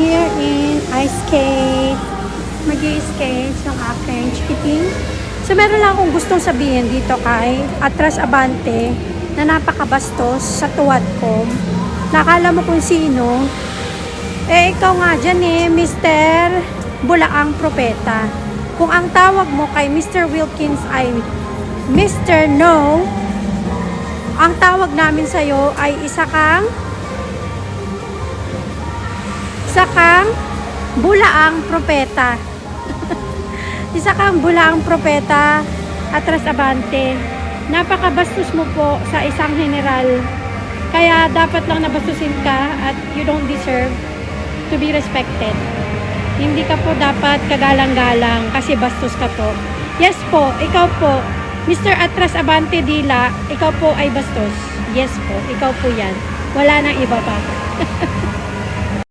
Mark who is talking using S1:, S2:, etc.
S1: here in ice skate. Mag-i-skate yung aking chikiting. So, meron lang akong gustong sabihin dito kay Atras Abante na napakabastos sa tuwad ko. Nakala mo kung sino. Eh, ikaw nga dyan Mr. Bulaang Propeta. Kung ang tawag mo kay Mr. Wilkins ay Mr. No, ang tawag namin sa'yo ay isa kang bulaang propeta. Isa kang bulaang propeta, Atras Abante. Napakabastos mo po sa isang general. Kaya dapat lang nabastusin ka at you don't deserve to be respected. Hindi ka po dapat kagalang-galang kasi bastos ka po. Yes po, ikaw po, Mr. Atras Abante Dila, ikaw po ay bastos. Yes po, ikaw po yan. Wala nang iba pa.